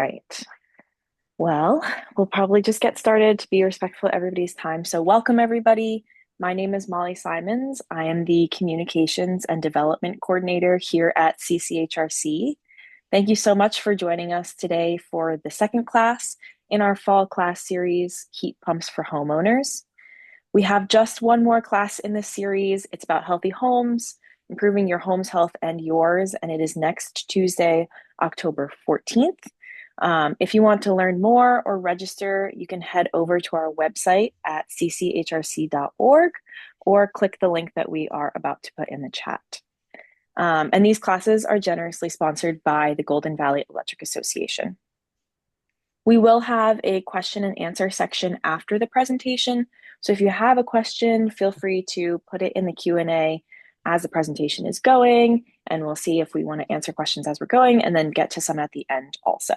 Right. Well, we'll probably just get started to be respectful of everybody's time. So, welcome everybody. My name is Molly Simons. I am the Communications and Development Coordinator here at CCHRC. Thank you so much for joining us today for the second class in our fall class series, Heat Pumps for Homeowners. We have just one more class in this series. It's about healthy homes, improving your home's health and yours, and it is next Tuesday, October 14th. If you want to learn more or register, you can head over to our website at cchrc.org or click the link that we are about to put in the chat. And these classes are generously sponsored by the Golden Valley Electric Association. We will have a question and answer section after the presentation. So if you have a question, feel free to put it in the Q&A as the presentation is going, and we'll see if we want to answer questions as we're going and then get to some at the end also.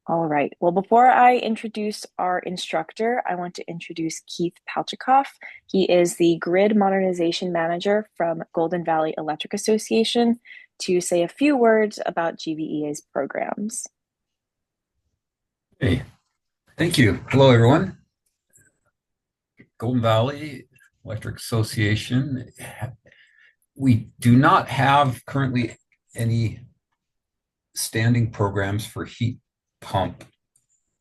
All right, well, before I introduce our instructor, I want to introduce Keith Palchikoff. He is the Grid Modernization Manager from Golden Valley Electric Association to say a few words about GVEA's programs. Hey, thank you. Hello, everyone. Golden Valley Electric Association. We do not have currently any standing programs for heat pump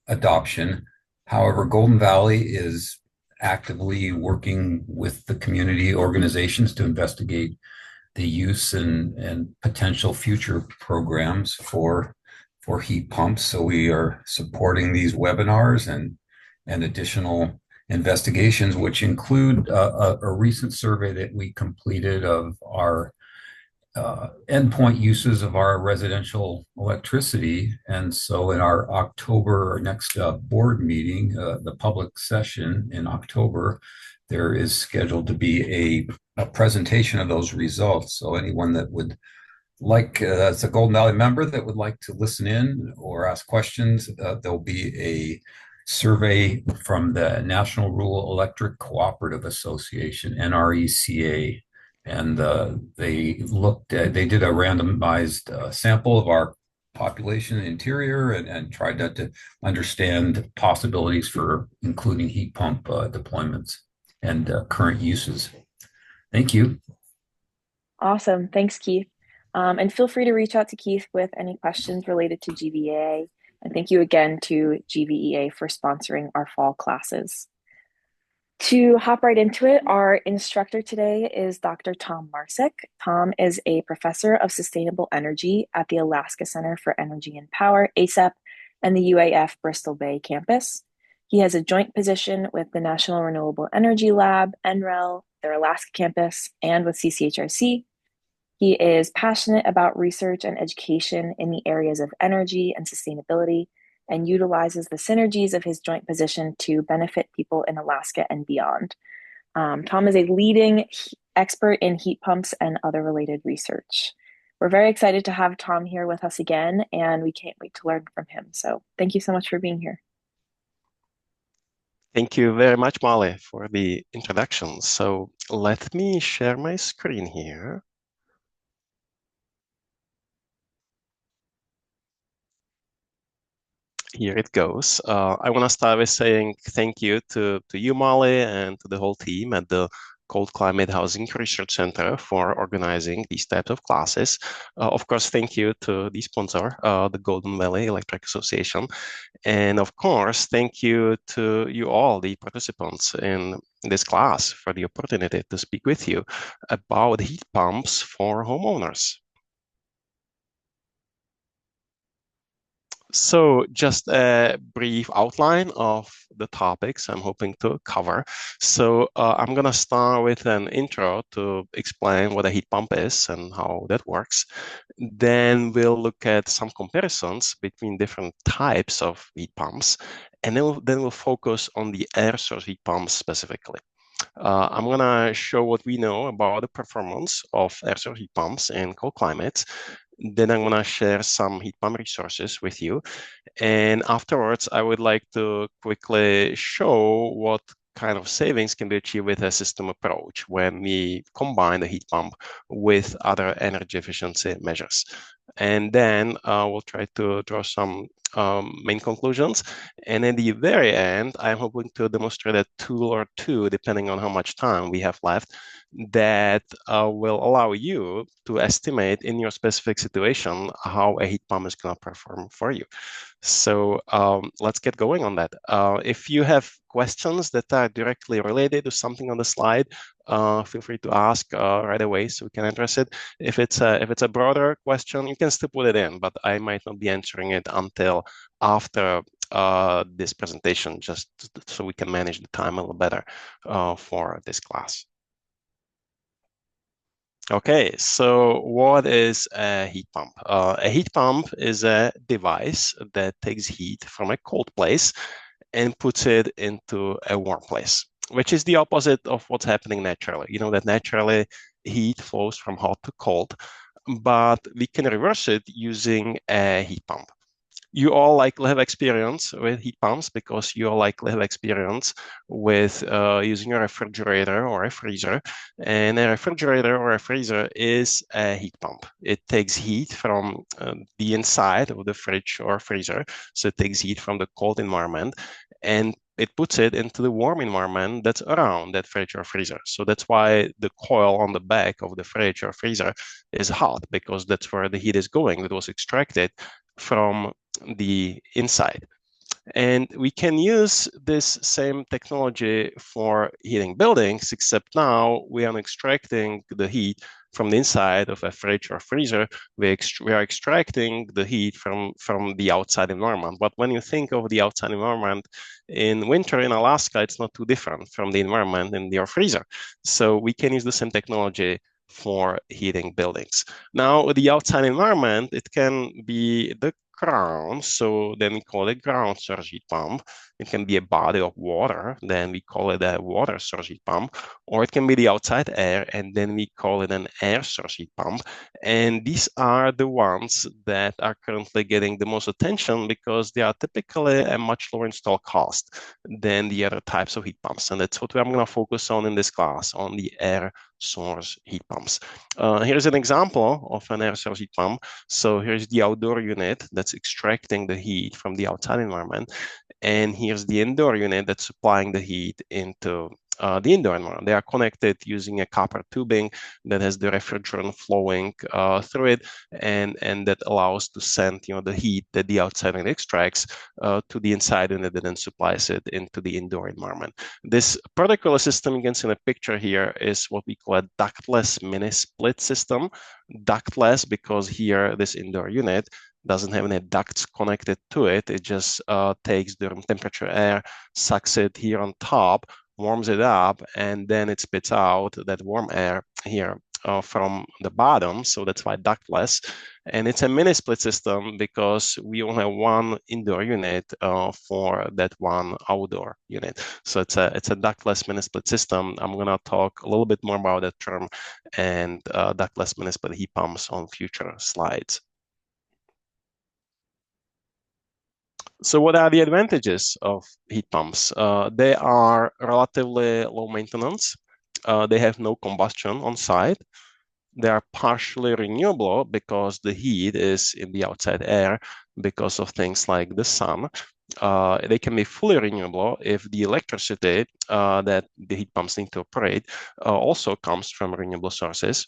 adoption. However, Golden Valley is actively working with the community organizations to investigate the use and potential future programs for heat pumps. So we are supporting these webinars and additional investigations, which include a recent survey that we completed of our endpoint uses of our residential electricity. And so in our October next board meeting, the public session in October, there is scheduled to be a presentation of those results. So anyone that would like, as a Golden Valley member that would like to listen in or ask questions, there'll be a survey from the National Rural Electric Cooperative Association, NRECA, and they did a randomized sample of our population in the interior and tried to understand possibilities for including heat pump deployments and current uses. Thank you. Awesome. Thanks, Keith. And feel free to reach out to Keith with any questions related to GVEA. And thank you again to GVEA for sponsoring our fall classes. To hop right into it, our instructor today is Dr. Tom Marsik. Tom is a professor of sustainable energy at the Alaska Center for Energy and Power, ACEP, and the UAF Bristol Bay campus. He has a joint position with the National Renewable Energy Lab, NREL, their Alaska campus, and with CCHRC. He is passionate about research and education in the areas of energy and sustainability and utilizes the synergies of his joint position to benefit people in Alaska and beyond. Tom is a leading expert in heat pumps and other related research. We're very excited to have Tom here with us again, and we can't wait to learn from him. So thank you so much for being here. Thank you very much, Molly, for the introduction. So let me share my screen here. Here it goes. I want to start with saying thank you to you, Molly, and to the whole team at the Cold Climate Housing Research Center for organizing these types of classes. Of course, thank you to the sponsor, the Golden Valley Electric Association. And of course, thank you to you all, the participants in this class, for the opportunity to speak with you about heat pumps for homeowners. So just a brief outline of the topics I'm hoping to cover. So I'm going to start with an intro to explain what a heat pump is and how that works. Then we'll look at some comparisons between different types of heat pumps. And then we'll focus on the air source heat pumps specifically. I'm going to show what we know about the performance of air source heat pumps in cold climates. Then I'm going to share some heat pump resources with you. And afterwards, I would like to quickly show what kind of savings can be achieved with a system approach when we combine the heat pump with other energy efficiency measures. And then we'll try to draw some main conclusions. And in the very end, I'm hoping to demonstrate a tool or two, depending on how much time we have left, that will allow you to estimate in your specific situation how a heat pump is going to perform for you. So let's get going on that. If you have questions that are directly related to something on the slide, feel free to ask right away so we can address it. If it's a broader question, you can still put it in, but I might not be answering it until after this presentation, just so we can manage the time a little better for this class. Okay, so what is a heat pump? A heat pump is a device that takes heat from a cold place and puts it into a warm place, which is the opposite of what's happening naturally. You know that naturally heat flows from hot to cold, but we can reverse it using a heat pump. You all likely have experience with heat pumps because you all likely have experience with using a refrigerator or a freezer. And a refrigerator or a freezer is a heat pump. It takes heat from the inside of the fridge or freezer. So it takes heat from the cold environment and it puts it into the warm environment that's around that fridge or freezer. So that's why the coil on the back of the fridge or freezer is hot, because that's where the heat is going. That was extracted from the inside. And we can use this same technology for heating buildings, except now we are extracting the heat from the inside of a fridge or freezer. We are extracting the heat from the outside environment. But when you think of the outside environment in winter in Alaska, it's not too different from the environment in your freezer. So we can use the same technology for heating buildings. Now, the outside environment, it can be the ground, so then we call it ground surge heat pump. It can be a body of water, then we call it a water surge heat pump, or it can be the outside air, and then we call it an air surge heat pump. And these are the ones that are currently getting the most attention because they are typically a much lower install cost than the other types of heat pumps. And that's what I'm going to focus on in this class, on the air source heat pumps. Here's an example of an air source heat pump. So here's the outdoor unit that's extracting the heat from the outside environment. And here's the indoor unit that's supplying the heat into the indoor environment. They are connected using a copper tubing that has the refrigerant flowing through it, and that allows to send the heat that the outside unit extracts to the inside unit that then supplies it into the indoor environment. This particular system you can see in the picture here is what we call a ductless mini split system. Ductless because here this indoor unit doesn't have any ducts connected to it. It just takes the room temperature air, sucks it here on top, warms it up, and then it spits out that warm air here from the bottom. So that's why ductless. And it's a mini split system because we only have one indoor unit for that one outdoor unit. So it's a ductless mini split system. I'm going to talk a little bit more about that term and ductless mini split heat pumps on future slides. So what are the advantages of heat pumps? They are relatively low maintenance. They have no combustion on site. They are partially renewable because the heat is in the outside air because of things like the sun. They can be fully renewable if the electricity that the heat pumps need to operate also comes from renewable sources.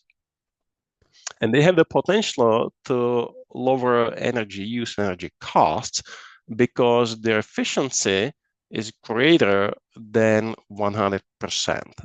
And they have the potential to lower energy use and energy costs because their efficiency is greater than 100%.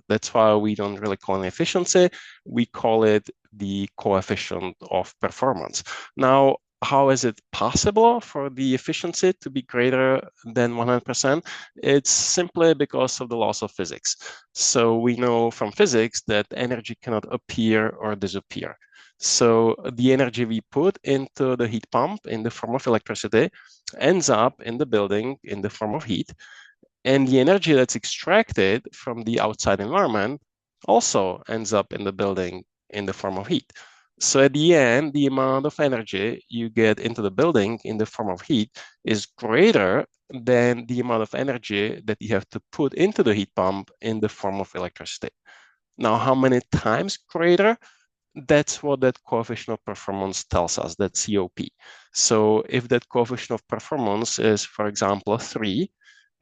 That's why we don't really call it efficiency. We call it the coefficient of performance. Now, how is it possible for the efficiency to be greater than 100%? It's simply because of the laws of physics. So we know from physics that energy cannot appear or disappear. So the energy we put into the heat pump in the form of electricity ends up in the building in the form of heat. And the energy that's extracted from the outside environment also ends up in the building in the form of heat. So at the end, the amount of energy you get into the building in the form of heat is greater than the amount of energy that you have to put into the heat pump in the form of electricity. Now, how many times greater? That's what that coefficient of performance tells us, that COP. So if that coefficient of performance is, for example, 3,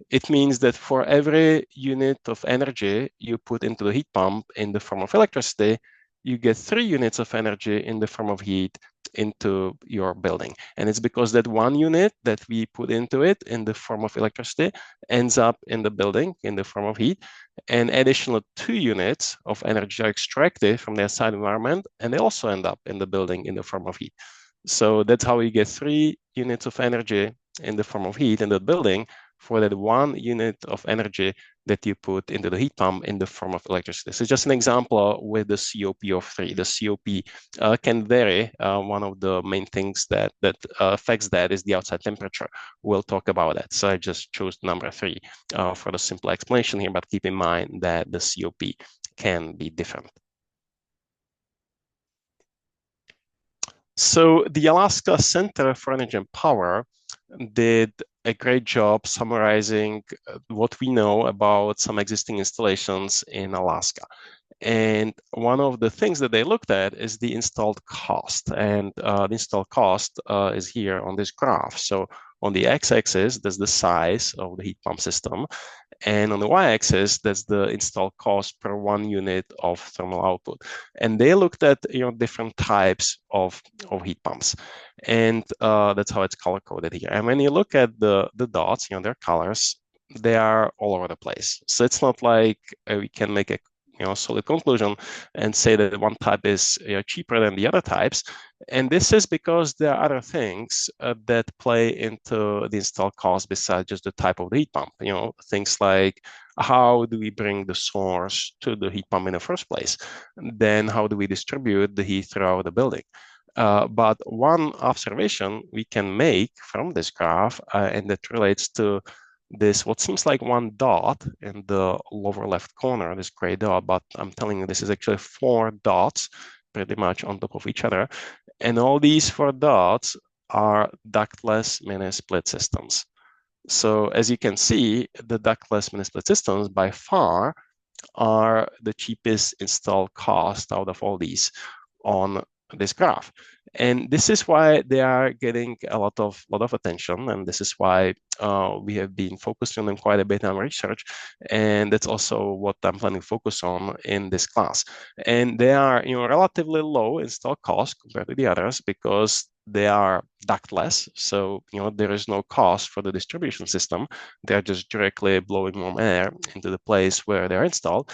it means that for every unit of energy you put into the heat pump in the form of electricity, you get 3 units of energy in the form of heat into your building. And it's because that 1 unit that we put into it in the form of electricity ends up in the building in the form of heat. And additional 2 units of energy are extracted from the outside environment, and they also end up in the building in the form of heat. So that's how we get 3 units of energy in the form of heat in the building for that 1 unit of energy that you put into the heat pump in the form of electricity. So just an example with the COP of 3. The COP can vary. One of the main things that affects that is the outside temperature. We'll talk about that. So I just chose number 3 for the simple explanation here, but keep in mind that the COP can be different. So the Alaska Center for Energy and Power did a great job summarizing what we know about some existing installations in Alaska. And one of the things that they looked at is the installed cost. And the installed cost is here on this graph. So on the x-axis, there's the size of the heat pump system. And on the y-axis, that's the installed cost per 1 unit of thermal output. And they looked at different types of heat pumps. And that's how it's color coded here. And when you look at the dots, their colors, they are all over the place. So it's not like we can make a solid conclusion and say that one type is cheaper than the other types. And this is because there are other things that play into the installed cost besides just the type of the heat pump. Things like how do we bring the source to the heat pump in the first place? Then how do we distribute the heat throughout the building? But one observation we can make from this graph, and that relates to this, what seems like one dot in the lower left corner, this gray dot, but I'm telling you, this is actually 4 dots pretty much on top of each other. And all these 4 dots are ductless mini split systems. So as you can see, the ductless mini split systems by far are the cheapest installed cost out of all these on this graph. And this is why they are getting a lot of attention, and this is why we have been focusing on them quite a bit in our research, and that's also what I'm planning to focus on in this class. And they are relatively low install cost compared to the others because they are ductless, so there is no cost for the distribution system. They're just directly blowing warm air into the place where they're installed.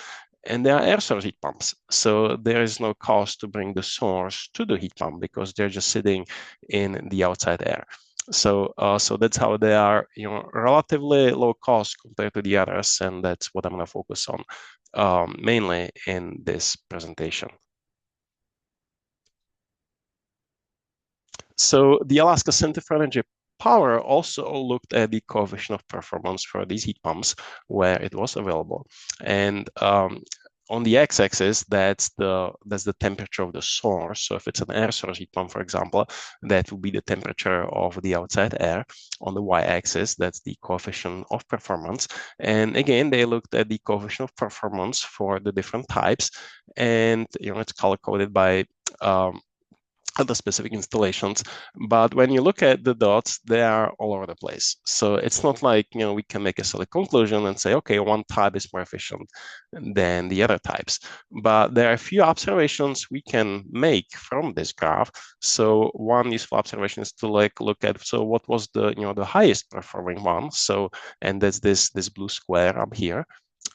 And they are air source heat pumps. So there is no cost to bring the source to the heat pump because they're just sitting in the outside air. So that's how they are, relatively low cost compared to the others. And that's what I'm going to focus on mainly in this presentation. So the Alaska Center for Energy Power also looked at the coefficient of performance for these heat pumps where it was available. And on the x-axis, that's the temperature of the source. So if it's an air source heat pump, for example, that would be the temperature of the outside air. On the y-axis, that's the coefficient of performance. And again, they looked at the coefficient of performance for the different types, and it's color-coded by other specific installations. But when you look at the dots, they are all over the place. So it's not like, we can make a solid conclusion and say, okay, one type is more efficient than the other types. But there are a few observations we can make from this graph. So one useful observation is to look at, so what was the, the highest performing one? So, and that's this blue square up here.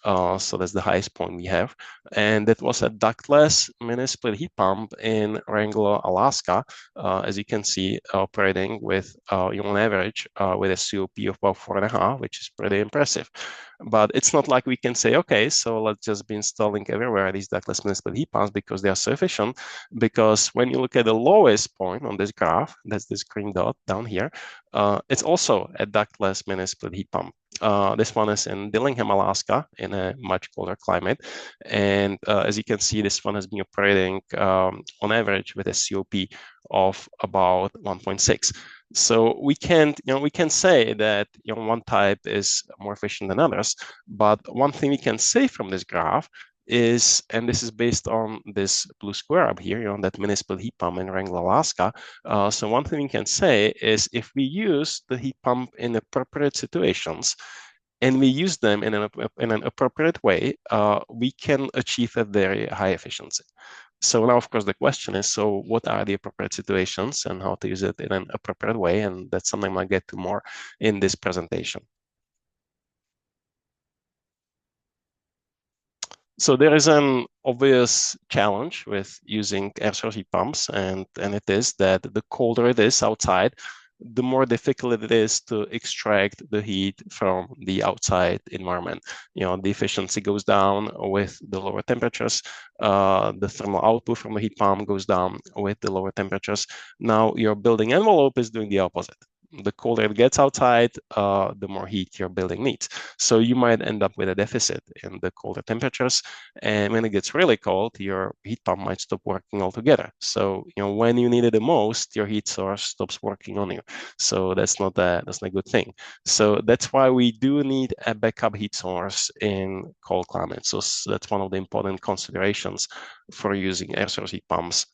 So that's the highest point we have. And that was a ductless mini split heat pump in Wrangell, Alaska, as you can see, operating with, on average, with a COP of about 4.5, which is pretty impressive. But it's not like we can say, okay, so let's just be installing everywhere these ductless mini split heat pumps because they are so efficient. Because when you look at the lowest point on this graph, that's this green dot down here, it's also a ductless mini split heat pump. This one is in Dillingham, Alaska, in a much colder climate. And as you can see, this one has been operating on average with a COP of about 1.6. So we can't, we can say that one type is more efficient than others, but one thing we can say from this graph is, and this is based on this blue square up here, that municipal heat pump in Wrangell, Alaska. So one thing we can say is if we use the heat pump in appropriate situations, and we use them in an appropriate way, we can achieve a very high efficiency. So now, of course, the question is, so what are the appropriate situations and how to use it in an appropriate way? And that's something I'll get to more in this presentation. So there is an obvious challenge with using air source heat pumps, and it is that the colder it is outside, the more difficult it is to extract the heat from the outside environment. The efficiency goes down with the lower temperatures. The thermal output from the heat pump goes down with the lower temperatures. Now your building envelope is doing the opposite. The colder it gets outside, the more heat your building needs. So you might end up with a deficit in the colder temperatures. And when it gets really cold, your heat pump might stop working altogether. So, when you need it the most, your heat source stops working on you. So that's not a good thing. So that's why we do need a backup heat source in cold climates. So that's one of the important considerations for using air source heat pumps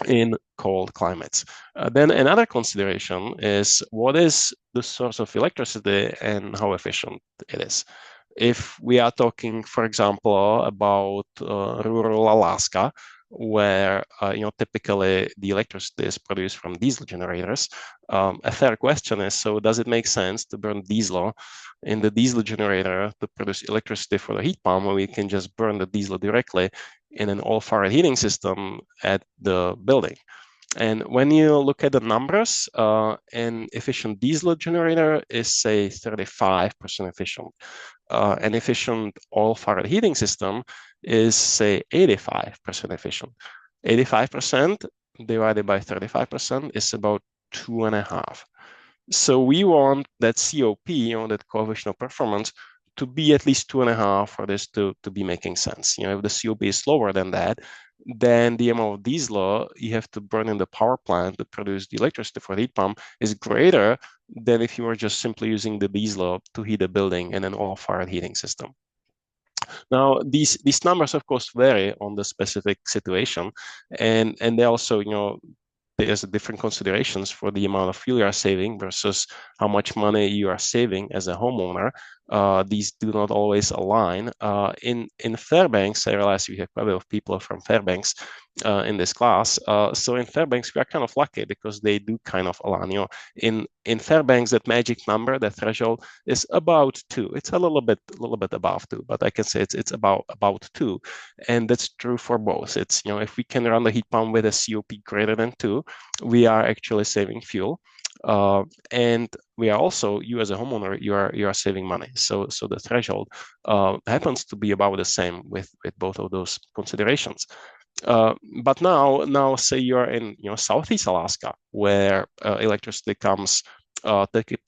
in cold climates. Then another consideration is what is the source of electricity and how efficient it is. If we are talking, for example, about rural Alaska, where typically the electricity is produced from diesel generators, a fair question is: so does it make sense to burn diesel in the diesel generator to produce electricity for the heat pump, or we can just burn the diesel directly in an all-fired heating system at the building? And when you look at the numbers, an efficient diesel generator is, say, 35% efficient. An efficient oil-fired heating system is, say, 85% efficient. 85% divided by 35% is about 2.5. So we want that COP, that coefficient of performance, to be at least 2.5 for this to be making sense. If the COP is lower than that, then the amount of diesel you have to burn in the power plant to produce the electricity for the heat pump is greater than if you were just simply using the diesel to heat a building in an oil-fired heating system. Now, these numbers, of course, vary on the specific situation, and they also, there's different considerations for the amount of fuel you are saving versus how much money you are saving as a homeowner. These do not always align. In Fairbanks, I realize we have quite a bit of people from Fairbanks in this class. So in Fairbanks, we are kind of lucky because they do kind of align. In Fairbanks, that magic number, that threshold, is about 2. It's a little bit above 2, but I can say it's about 2, and that's true for both. It's if we can run the heat pump with a COP greater than 2, we are actually saving fuel. And we are also, you as a homeowner, you are saving money. So the threshold happens to be about the same with both of those considerations. But now, say you're in Southeast Alaska, where electricity comes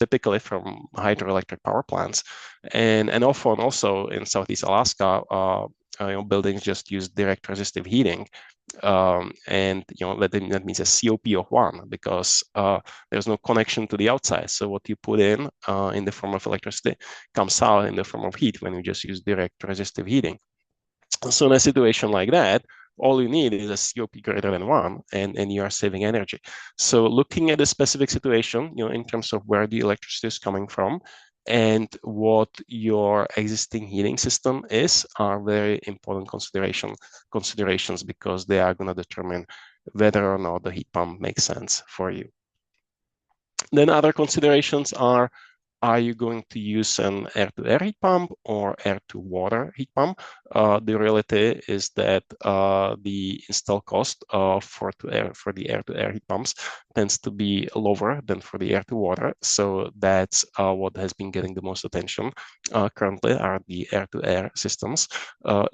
typically from hydroelectric power plants, and often also in Southeast Alaska, buildings just use direct resistive heating, and that means a COP of 1 because there's no connection to the outside. So what you put in the form of electricity comes out in the form of heat when you just use direct resistive heating. So in a situation like that, all you need is a COP greater than 1, and you are saving energy. So looking at a specific situation, in terms of where the electricity is coming from and what your existing heating system is, are very important considerations because they are going to determine whether or not the heat pump makes sense for you. Then other considerations are you going to use an air-to-air heat pump or air-to-water heat pump? The reality is that the install cost for the air-to-air heat pumps tends to be lower than for the air-to-water. So that's what has been getting the most attention currently are the air-to-air systems.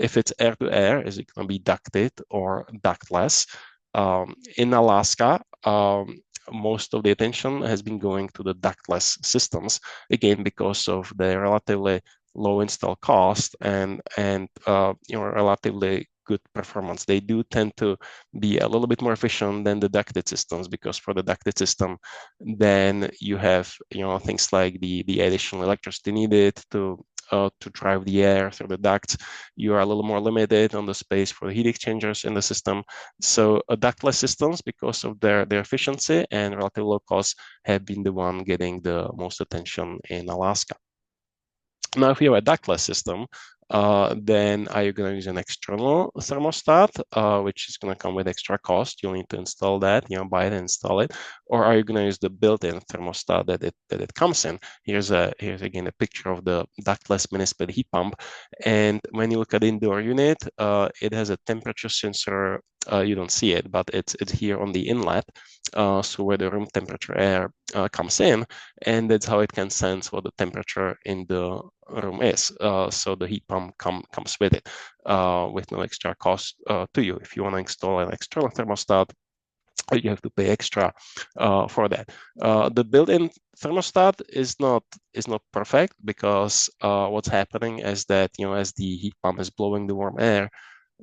If it's air-to-air, is it going to be ducted or ductless? In Alaska, most of the attention has been going to the ductless systems, again because of the relatively low install cost and relatively good performance. They do tend to be a little bit more efficient than the ducted systems, because for the ducted system, then you have things like the additional electricity needed to drive the air through the ducts. You are a little more limited on the space for the heat exchangers in the system. So ductless systems, because of their efficiency and relatively low cost, have been the one getting the most attention in Alaska. Now, if you have a ductless system, then are you going to use an external thermostat, which is going to come with extra cost? You'll need to install that, buy it and install it. Or are you going to use the built-in thermostat that it comes in? Here's again a picture of the ductless municipal heat pump. And when you look at the indoor unit, it has a temperature sensor. You don't see it, but it's here on the inlet, so where the room temperature air comes in, and that's how it can sense what the temperature in the room is. So the heat pump comes with it, with no extra cost to you. If you want to install an external thermostat, you have to pay extra for that. The built-in thermostat is not perfect, because what's happening is that as the heat pump is blowing the warm air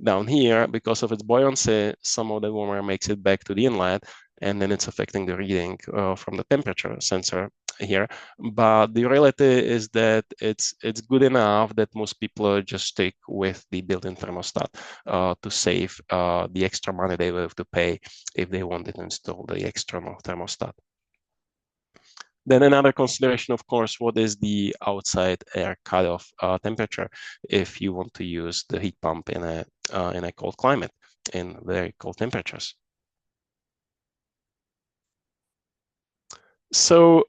down here, because of its buoyancy, some of the warm air makes it back to the inlet, and then it's affecting the reading from the temperature sensor here. But the reality is that it's good enough that most people just stick with the built-in thermostat to save the extra money they will have to pay if they wanted to install the external thermostat. Then another consideration, of course, what is the outside air cutoff temperature if you want to use the heat pump in a cold climate, in very cold temperatures. So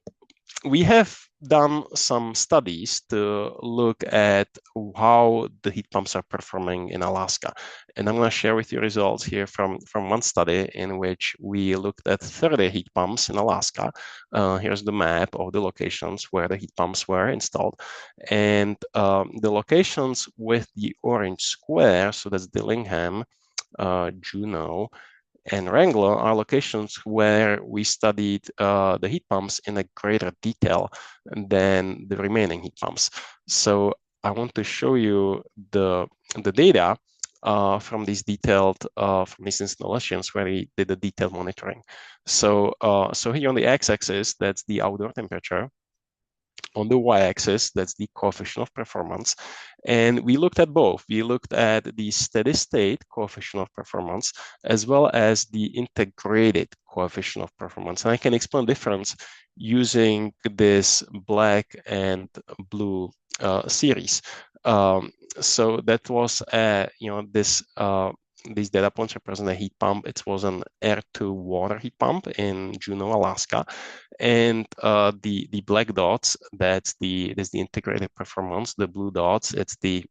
we have done some studies to look at how the heat pumps are performing in Alaska. And I'm going to share with you results here from one study in which we looked at 30 heat pumps in Alaska. Here's the map of the locations where the heat pumps were installed. And the locations with the orange square, so that's Dillingham, Juneau, and Wrangler, are locations where we studied the heat pumps in a greater detail than the remaining heat pumps. So I want to show you the data from these from these installations where we did the detailed monitoring. So here on the x-axis, that's the outdoor temperature. On the y-axis, that's the coefficient of performance. And we looked at both. We looked at the steady state coefficient of performance as well as the integrated coefficient of performance. And I can explain the difference using this black and blue series. So that was, these data points represent a heat pump. It was an air-to-water heat pump in Juneau, Alaska. And the black dots, that's the integrated performance. The blue dots, it's the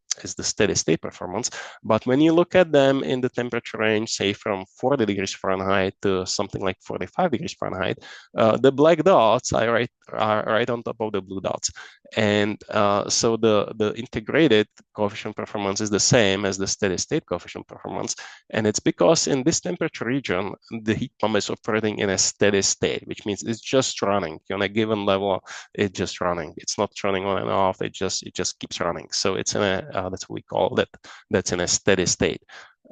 steady state performance. But when you look at them in the temperature range, say from 40 degrees Fahrenheit to something like 45 degrees Fahrenheit, the black dots are right on top of the blue dots. And so the integrated coefficient performance is the same as the steady state coefficient performance. And it's because in this temperature region, the heat pump is operating in a steady state, which means it's just running on a given level. It's just running. It's not turning on and off. It just keeps running. So it's in a that's what we call that. That's in a steady state.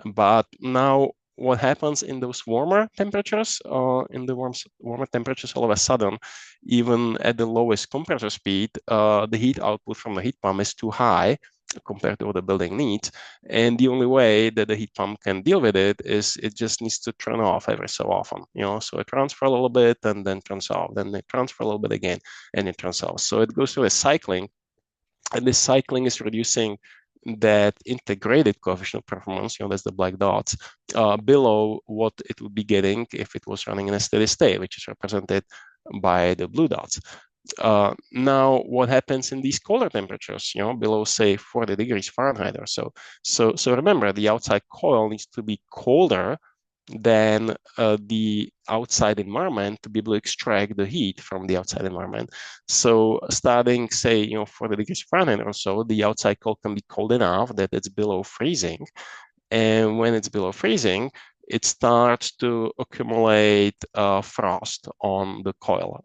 But now, what happens in those warmer temperatures? In the warmer temperatures, all of a sudden, even at the lowest compressor speed, the heat output from the heat pump is too high compared to what the building needs. And the only way that the heat pump can deal with it is it just needs to turn off every so often. So it runs for a little bit and then turns off, then it runs for a little bit again and it turns off. So it goes through a cycling, and this cycling is reducing that integrated coefficient of performance, that's the black dots, below what it would be getting if it was running in a steady state, which is represented by the blue dots. Now, what happens in these colder temperatures, below, say, 40 degrees Fahrenheit or so? So remember, the outside coil needs to be colder than the outside environment to be able to extract the heat from the outside environment. So starting, say, 40 degrees Fahrenheit or so, the outside coil can be cold enough that it's below freezing. And when it's below freezing, it starts to accumulate frost on the coil,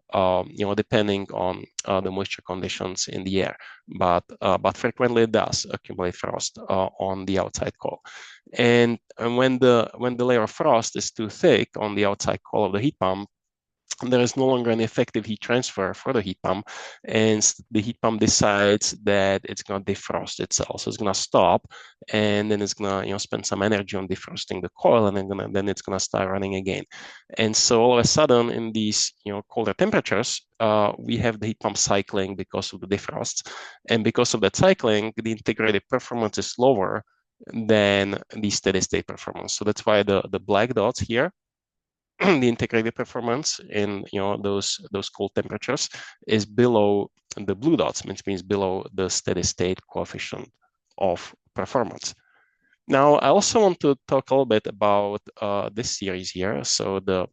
depending on the moisture conditions in the air. But frequently it does accumulate frost on the outside coil. And when the layer of frost is too thick on the outside coil of the heat pump, there is no longer an effective heat transfer for the heat pump, and the heat pump decides that it's going to defrost itself. So it's going to stop, and then it's going to spend some energy on defrosting the coil, and then it's going to start running again. And so all of a sudden, in these colder temperatures, we have the heat pump cycling because of the defrost, and because of that cycling, the integrated performance is lower than the steady state performance. So that's why the black dots here, the integrated performance in those cold temperatures is below the blue dots, which means below the steady state coefficient of performance. Now, I also want to talk a little bit about this series here. So the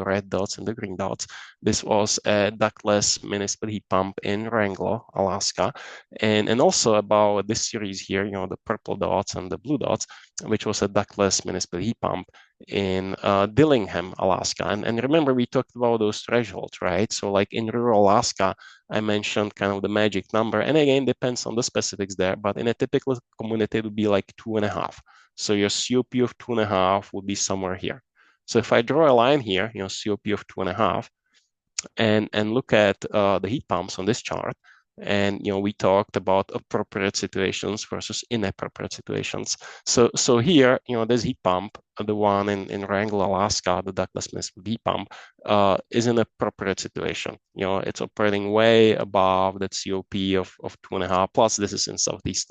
red dots and the green dots. This was a ductless municipal heat pump in Wrangell, Alaska, and also about this series here. The purple dots and the blue dots, which was a ductless municipal heat pump in Dillingham, Alaska. And remember, we talked about those thresholds, right? So like in rural Alaska, I mentioned kind of the magic number. And again, depends on the specifics there, but in a typical community, it would be like 2.5. So your COP of 2.5 would be somewhere here. So if I draw a line here, COP of 2.5, and look at the heat pumps on this chart, and we talked about appropriate situations versus inappropriate situations. So here, this heat pump, the one in Wrangell, Alaska, the ductless municipal heat pump, is an appropriate situation. It's operating way above that COP of 2.5. Plus, this is in Southeast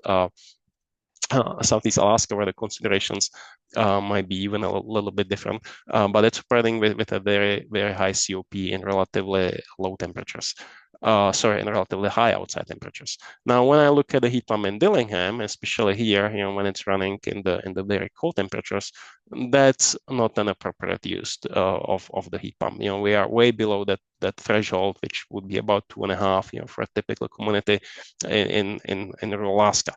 Alaska, where the considerations might be even a little bit different, but it's spreading with a very, very high COP in relatively low temperatures. In relatively high outside temperatures. Now, when I look at the heat pump in Dillingham, especially here, when it's running in the very cold temperatures, that's not an appropriate use of the heat pump. We are way below that threshold, which would be about 2.5, for a typical community in rural Alaska.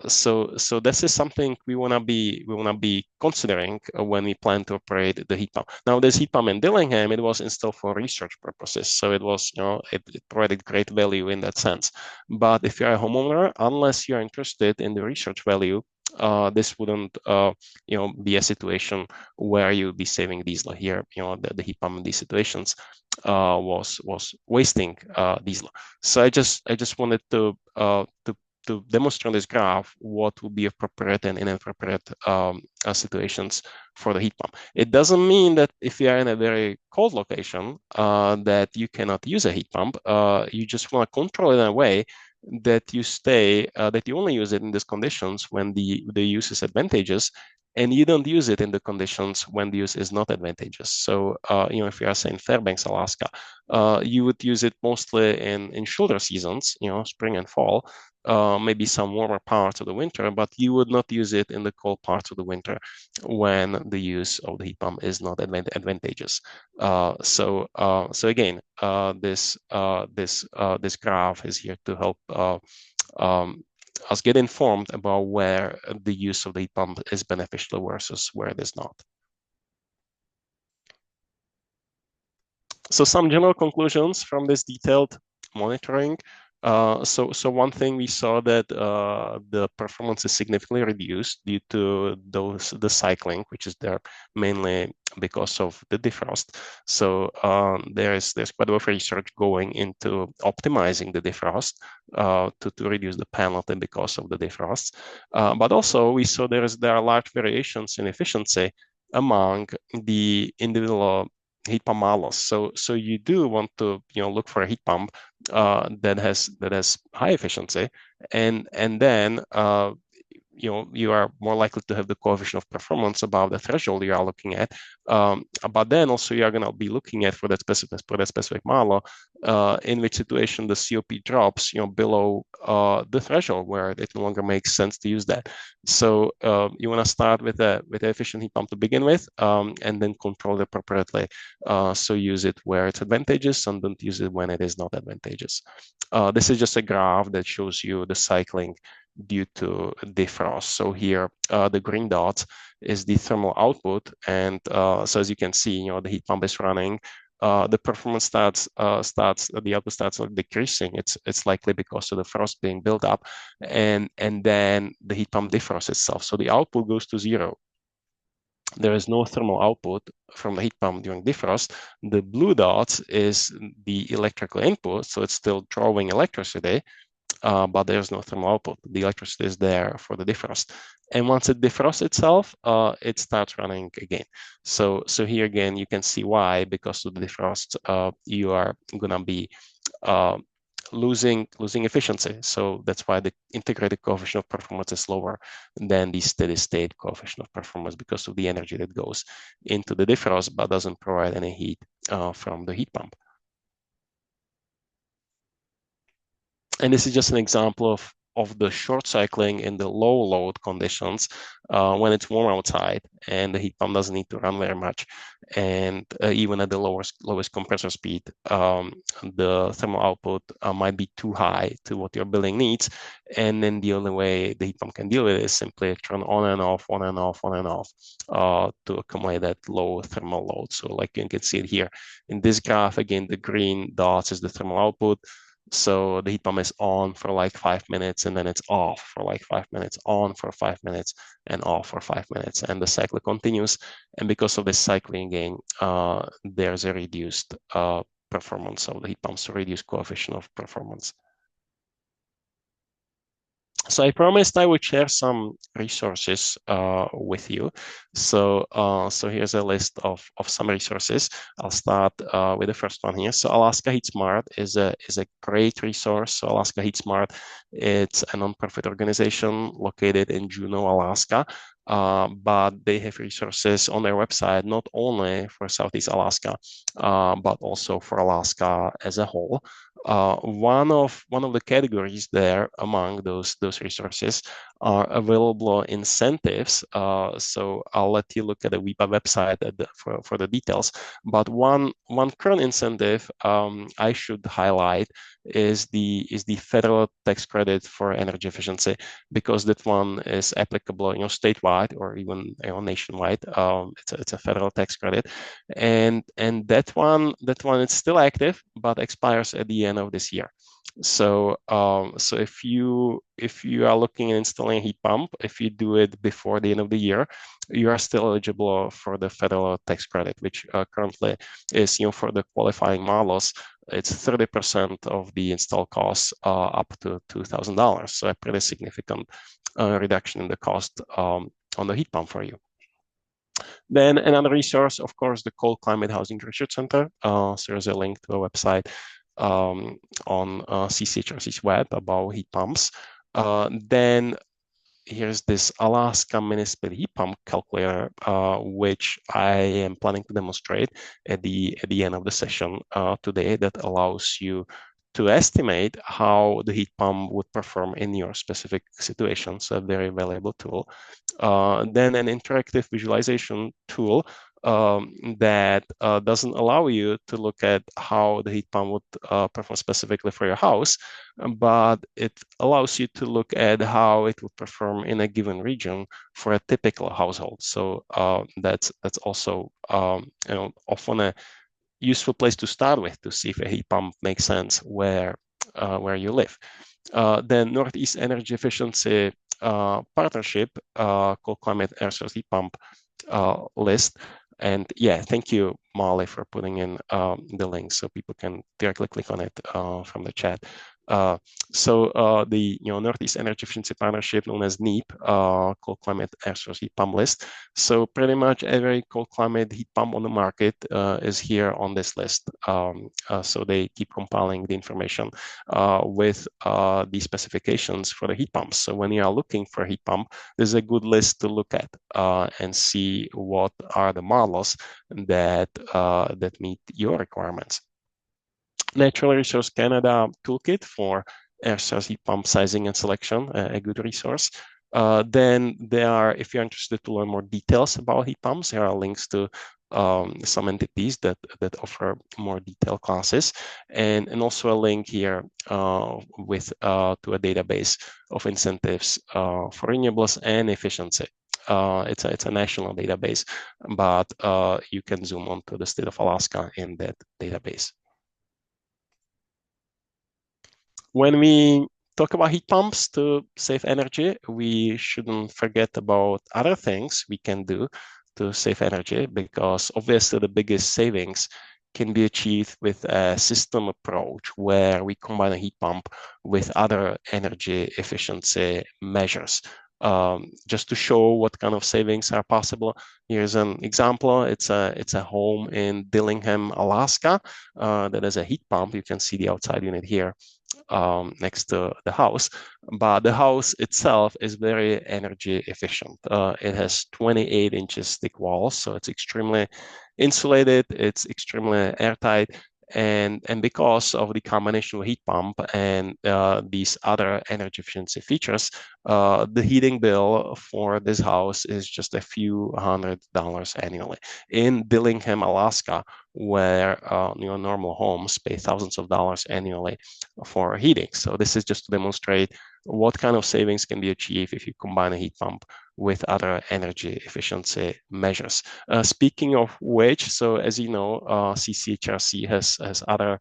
So this is something we wanna be considering when we plan to operate the heat pump. Now, this heat pump in Dillingham, it was installed for research purposes, so it was it provided great value in that sense. But if you're a homeowner, unless you're interested in the research value, this wouldn't be a situation where you'd be saving diesel here. The heat pump in these situations was wasting diesel. So I just wanted to demonstrate this graph what would be appropriate and inappropriate situations for the heat pump. It doesn't mean that if you are in a very cold location that you cannot use a heat pump. You just want to control it in a way that you only use it in these conditions when the use is advantageous, and you don't use it in the conditions when the use is not advantageous. So, if you are saying Fairbanks, Alaska, you would use it mostly in shoulder seasons, spring and fall, maybe some warmer parts of the winter, but you would not use it in the cold parts of the winter when the use of the heat pump is not advantageous. So again, this graph is here to help us get informed about where the use of the heat pump is beneficial versus where it is not. So some general conclusions from this detailed monitoring. So one thing we saw that the performance is significantly reduced due to the cycling, which is there mainly because of the defrost. So there's quite a bit of research going into optimizing the defrost to reduce the penalty because of the defrost. But also we saw there are large variations in efficiency among the individual heat pump models. So you do want to look for a heat pump that has high efficiency, and then you are more likely to have the coefficient of performance above the threshold you are looking at. But then also you are going to be looking at for that specific model, in which situation the COP drops below the threshold where it no longer makes sense to use that. So you want to start with an efficient heat pump to begin with, and then control it appropriately. So use it where it's advantageous and don't use it when it is not advantageous. This is just a graph that shows you the cycling due to defrost. So here, the green dot is the thermal output, and so as you can see, the heat pump is running. The performance the output starts decreasing. It's likely because of the frost being built up, and then the heat pump defrosts itself. So the output goes to zero. There is no thermal output from the heat pump during defrost. The blue dot is the electrical input, so it's still drawing electricity, but there's no thermal output. The electricity is there for the defrost. And once it defrosts itself, it starts running again. So here again, you can see why, because of the defrost, you are gonna be losing efficiency. So that's why the integrated coefficient of performance is lower than the steady state coefficient of performance, because of the energy that goes into the defrost but doesn't provide any heat from the heat pump. And this is just an example of the short cycling in the low load conditions when it's warm outside and the heat pump doesn't need to run very much. And even at the lowest compressor speed, the thermal output might be too high to what your building needs. And then the only way the heat pump can deal with it is simply turn on and off, on and off, on and off to accumulate that low thermal load. So like you can see it here in this graph, again, the green dots is the thermal output. So the heat pump is on for like 5 minutes, and then it's off for like 5 minutes, on for 5 minutes, and off for 5 minutes. And the cycle continues. And because of this cycling again, there's a reduced performance of the heat pumps, so reduced coefficient of performance. So I promised I would share some resources with you. So here's a list of some resources. I'll start with the first one here. So Alaska Heat Smart is a great resource. So Alaska Heat Smart, it's a nonprofit organization located in Juneau, Alaska. But they have resources on their website, not only for Southeast Alaska, but also for Alaska as a whole. One of the categories there among those resources are available incentives. So I'll let you look at the WIPA website for the details. But one current incentive I should highlight is the federal tax credit for energy efficiency, because that one is applicable, statewide or even nationwide. It's a federal tax credit, and that one is still active, but expires at the end of this year. So if you are looking at installing a heat pump, if you do it before the end of the year, you are still eligible for the federal tax credit, which currently is, for the qualifying models, it's 30% of the install costs up to $2,000. So a pretty significant reduction in the cost on the heat pump for you. Then another resource, of course, the Cold Climate Housing Research Center. So there's a link to a website on CCHRC's web about heat pumps. Then here's this Alaska Municipal Heat Pump Calculator, which I am planning to demonstrate at the end of the session today, that allows you to estimate how the heat pump would perform in your specific situation. So a very valuable tool. Then an interactive visualization tool that doesn't allow you to look at how the heat pump would perform specifically for your house, but it allows you to look at how it would perform in a given region for a typical household. So that's also often a useful place to start with, to see if a heat pump makes sense where you live. Then Northeast Energy Efficiency Partnership, called Climate Air Source Heat Pump list. And yeah, thank you, Molly, for putting in the link so people can directly click on it from the chat. The Northeast Energy Efficiency Partnership, known as NEEP, Cold Climate Air Source Heat Pump list. So pretty much every cold climate heat pump on the market is here on this list. So they keep compiling the information with the specifications for the heat pumps. So when you are looking for a heat pump, there's a good list to look at and see what are the models that meet your requirements. Natural Resource Canada Toolkit for air source heat pump sizing and selection, a good resource. Then there are, if you're interested to learn more details about heat pumps, there are links to some entities that offer more detailed classes, and also a link here with to a database of incentives for renewables and efficiency. It's a national database, but you can zoom on to the state of Alaska in that database. When we talk about heat pumps to save energy, we shouldn't forget about other things we can do to save energy, because obviously the biggest savings can be achieved with a system approach where we combine a heat pump with other energy efficiency measures. Just to show what kind of savings are possible, here's an example. It's a home in Dillingham, Alaska, that has a heat pump. You can see the outside unit here next to the house, but the house itself is very energy efficient. It has 28 inches thick walls, so it's extremely insulated, it's extremely airtight, and because of the combination of heat pump and these other energy efficiency features, the heating bill for this house is just a few $100s annually. In Dillingham, Alaska, where normal homes pay thousands of dollars annually for heating. So this is just to demonstrate what kind of savings can be achieved if you combine a heat pump with other energy efficiency measures. Speaking of which, so as you know, CCHRC has other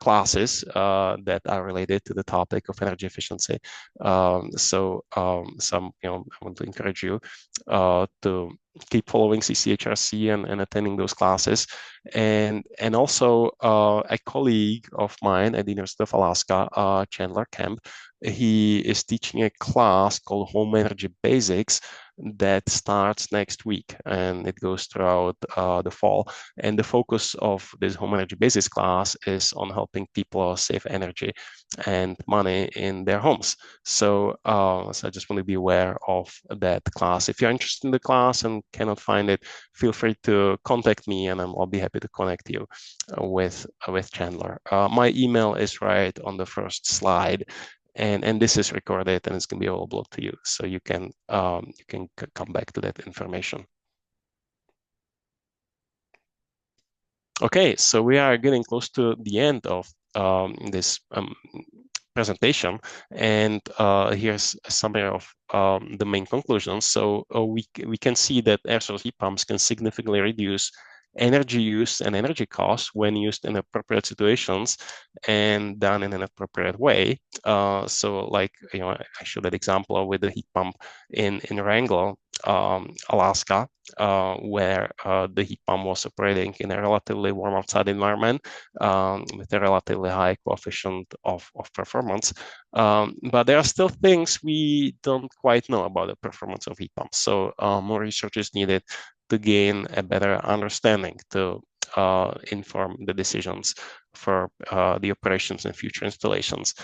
classes that are related to the topic of energy efficiency. Some, I want to encourage you to keep following CCHRC and attending those classes. And also a colleague of mine at the University of Alaska, Chandler Kemp, he is teaching a class called Home Energy Basics that starts next week, and it goes throughout the fall. And the focus of this Home Energy Basics class is on helping people save energy and money in their homes. So I just want to be aware of that class. If you're interested in the class and cannot find it, feel free to contact me, and I'll be happy to connect you with Chandler. My email is right on the first slide. And this is recorded and it's going to be available to you, so you can come back to that information. Okay, so we are getting close to the end of this presentation, and here's a summary of the main conclusions. So we can see that air source heat pumps can significantly reduce energy use and energy costs when used in appropriate situations and done in an appropriate way. So like, I showed that example with the heat pump in Wrangell, Alaska, where the heat pump was operating in a relatively warm outside environment with a relatively high coefficient of performance. But there are still things we don't quite know about the performance of heat pumps. So more research is needed to gain a better understanding to inform the decisions for the operations and future installations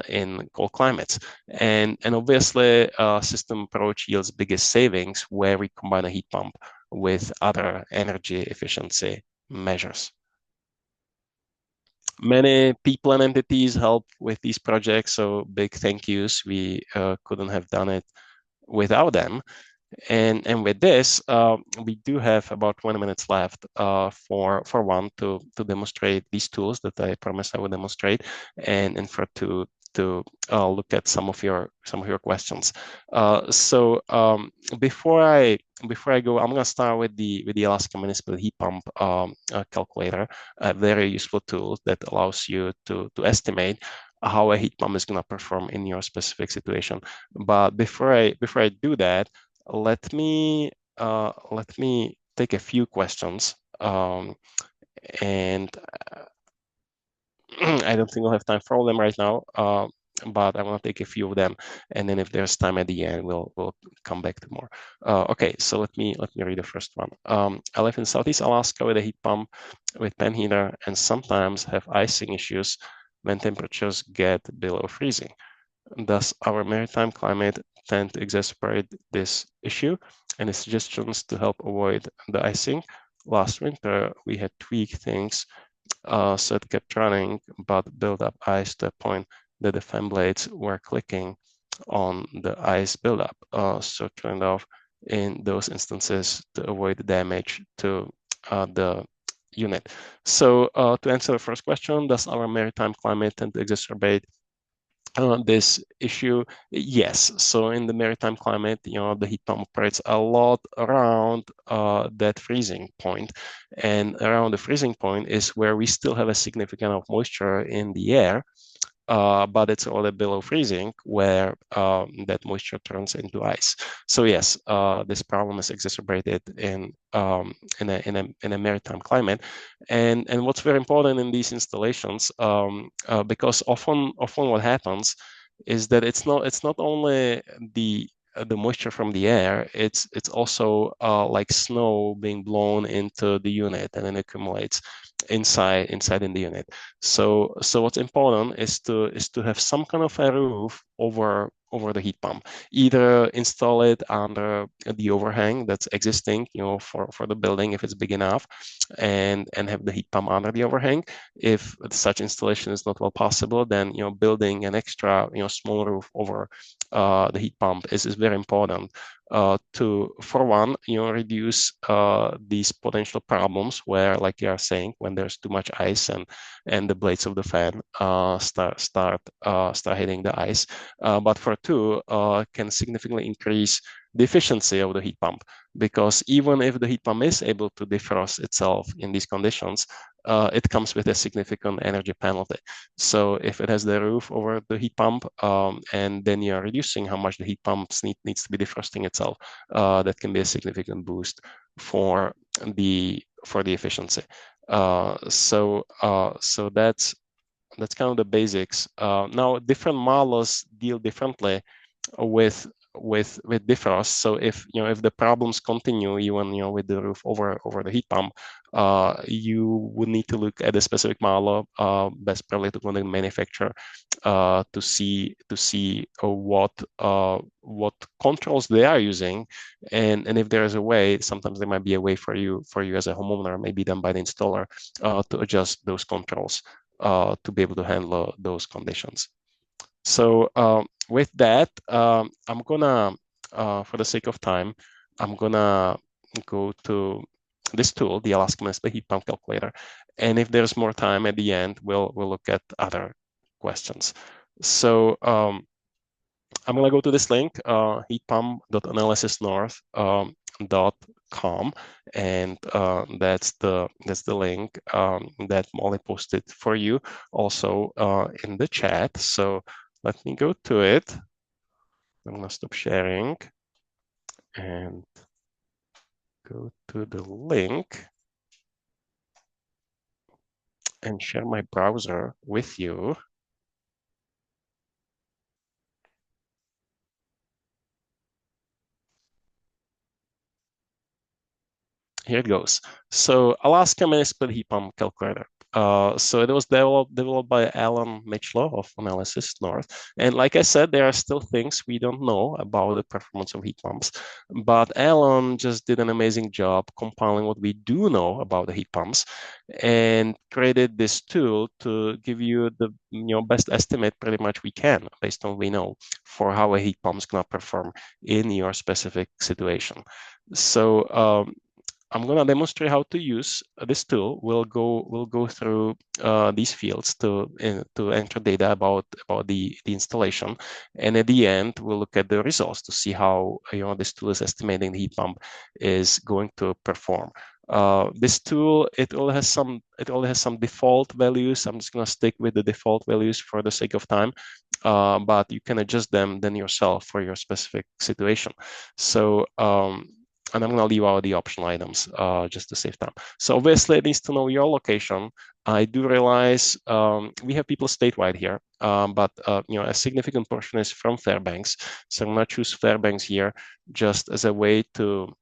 in cold climates. And obviously, system approach yields biggest savings where we combine a heat pump with other energy efficiency measures. Many people and entities help with these projects, so big thank yous. We couldn't have done it without them. And with this, we do have about 20 minutes left for one to demonstrate these tools that I promised I would demonstrate, and for to look at some of your questions. So before I go, I'm going to start with the Alaska Municipal Heat Pump calculator, a very useful tool that allows you to estimate how a heat pump is going to perform in your specific situation. But before I do that, let me take a few questions, and I don't think we'll have time for all of them right now, but I want to take a few of them, and then if there's time at the end, we'll come back to more. Okay, so let me read the first one. I live in Southeast Alaska with a heat pump with pen heater, and sometimes have icing issues when temperatures get below freezing. Does our maritime climate tend to exacerbate this issue? Any suggestions to help avoid the icing? Last winter, we had tweaked things so it kept running, but built up ice to a point that the fan blades were clicking on the ice buildup. So turned off in those instances to avoid the damage to the unit. So to answer the first question, does our maritime climate tend to exacerbate this issue? Yes. So in the maritime climate, the heat pump operates a lot around that freezing point, and around the freezing point is where we still have a significant of moisture in the air. But it's already below freezing where that moisture turns into ice. So yes, this problem is exacerbated in a maritime climate, and what's very important in these installations, because often what happens is that it's not only the moisture from the air, it's also like snow being blown into the unit and then accumulates inside in the unit. So what's important is to have some kind of a roof over the heat pump. Either install it under the overhang that's existing, for the building if it's big enough, and have the heat pump under the overhang. If such installation is not well possible, then building an extra small roof over the heat pump is very important to, for one, reduce these potential problems where, like you are saying, when there's too much ice and the blades of the fan start hitting the ice. But for two, can significantly increase the efficiency of the heat pump, because even if the heat pump is able to defrost itself in these conditions, it comes with a significant energy penalty. So if it has the roof over the heat pump, and then you're reducing how much the heat pump needs to be defrosting itself, that can be a significant boost for the efficiency. So that's kind of the basics. Now, different models deal differently with defrost. So if the problems continue even with the roof over the heat pump, you would need to look at a specific model, best probably to the manufacturer, to see what controls they are using, and if there is a way, sometimes there might be a way for you as a homeowner, maybe done by the installer, to adjust those controls to be able to handle those conditions. So with that, I'm gonna, for the sake of time, I'm gonna go to this tool, the Alaska Municipal Heat Pump Calculator, and if there's more time at the end, we'll look at other questions. So I'm gonna go to this link, heatpump.analysisnorth.com, and that's the link that Molly posted for you also in the chat. So let me go to it. I'm gonna stop sharing and go to the link and share my browser with you. Here it goes. So Alaska Municipal Heat Pump Calculator. So it was developed by Alan Mitchell of Analysis North. And like I said, there are still things we don't know about the performance of heat pumps. But Alan just did an amazing job compiling what we do know about the heat pumps and created this tool to give you the best estimate pretty much we can based on what we know for how a heat pump is going to perform in your specific situation. So I'm going to demonstrate how to use this tool. We'll go through these fields to enter data about the installation, and at the end we'll look at the results to see how this tool is estimating the heat pump is going to perform. This tool, it only has some default values. I'm just going to stick with the default values for the sake of time, but you can adjust them then yourself for your specific situation. So and I'm going to leave out the optional items just to save time. So obviously it needs to know your location. I do realize we have people statewide here, but a significant portion is from Fairbanks. So I'm going to choose Fairbanks here just as a way to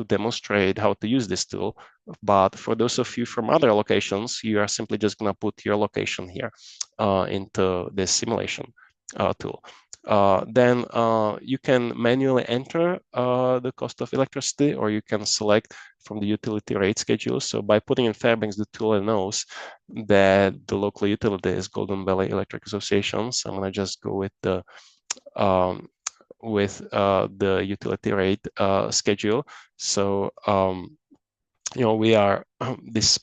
demonstrate how to use this tool. But for those of you from other locations, you are simply just going to put your location here into this simulation tool. Then you can manually enter the cost of electricity, or you can select from the utility rate schedule. So by putting in Fairbanks, the tool knows that the local utility is Golden Valley Electric Association. So I'm going to just go with the the utility rate schedule. So we are this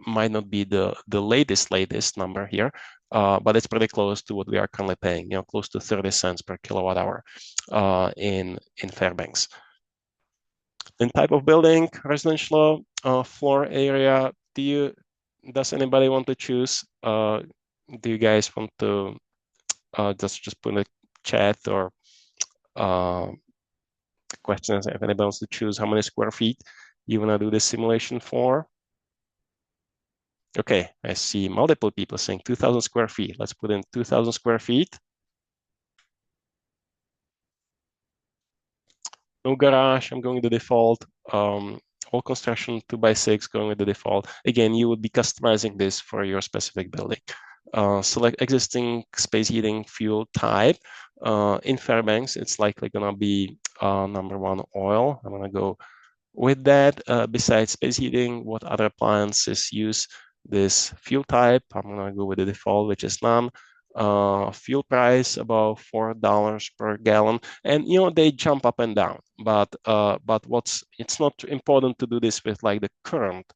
might not be the latest number here, but it's pretty close to what we are currently paying. Close to 30 cents per kilowatt hour in Fairbanks. In type of building, residential, floor area. Does anybody want to choose? Do you guys want to just put in the chat or questions if anybody wants to choose how many square feet you want to do the simulation for? Okay, I see multiple people saying 2,000 square feet. Let's put in 2,000 square feet. No garage, I'm going with the default. All construction 2x6 going with the default. Again, you would be customizing this for your specific building. Select existing space heating fuel type. In Fairbanks, it's likely gonna be number one, oil. I'm gonna go with that. Besides space heating, what other appliances use this fuel type? I'm gonna go with the default, which is none. Fuel price about $4 per gallon, and they jump up and down. But it's not important to do this with like the current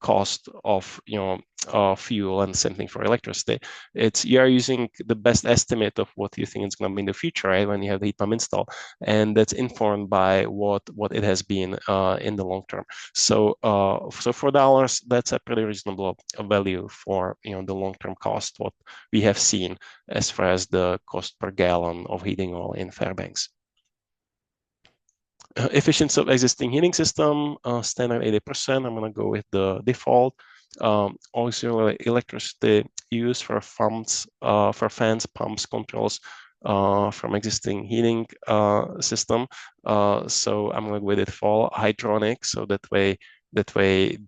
cost of fuel, and same thing for electricity. You are using the best estimate of what you think it's going to be in the future, right? When you have the heat pump install, and that's informed by what it has been in the long term. So $4, that's a pretty reasonable value for the long term cost. What we have seen as far as the cost per gallon of heating oil in Fairbanks. Efficiency of existing heating system, standard 80%. I'm going to go with the default. Auxiliary electricity used for fans, pumps, controls from existing heating system. So I'm going to go with default. Hydronic, so that way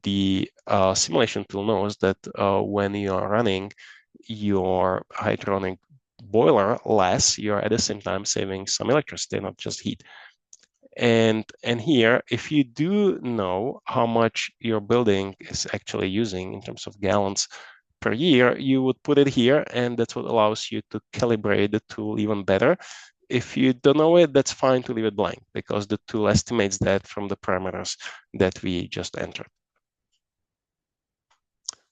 the simulation tool knows that when you are running your hydronic boiler less, you're at the same time saving some electricity, not just heat. And here, if you do know how much your building is actually using in terms of gallons per year, you would put it here, and that's what allows you to calibrate the tool even better. If you don't know it, that's fine to leave it blank, because the tool estimates that from the parameters that we just entered.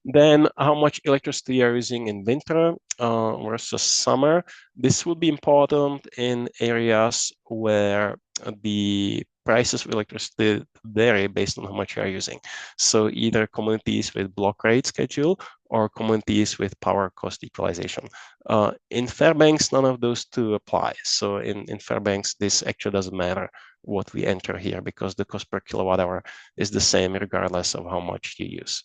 Then how much electricity you're using in winter versus summer. This would be important in areas where the prices of electricity vary based on how much you are using. So either communities with block rate schedule or communities with power cost equalization. In Fairbanks, none of those two apply. So in Fairbanks, this actually doesn't matter what we enter here, because the cost per kilowatt hour is the same regardless of how much you use.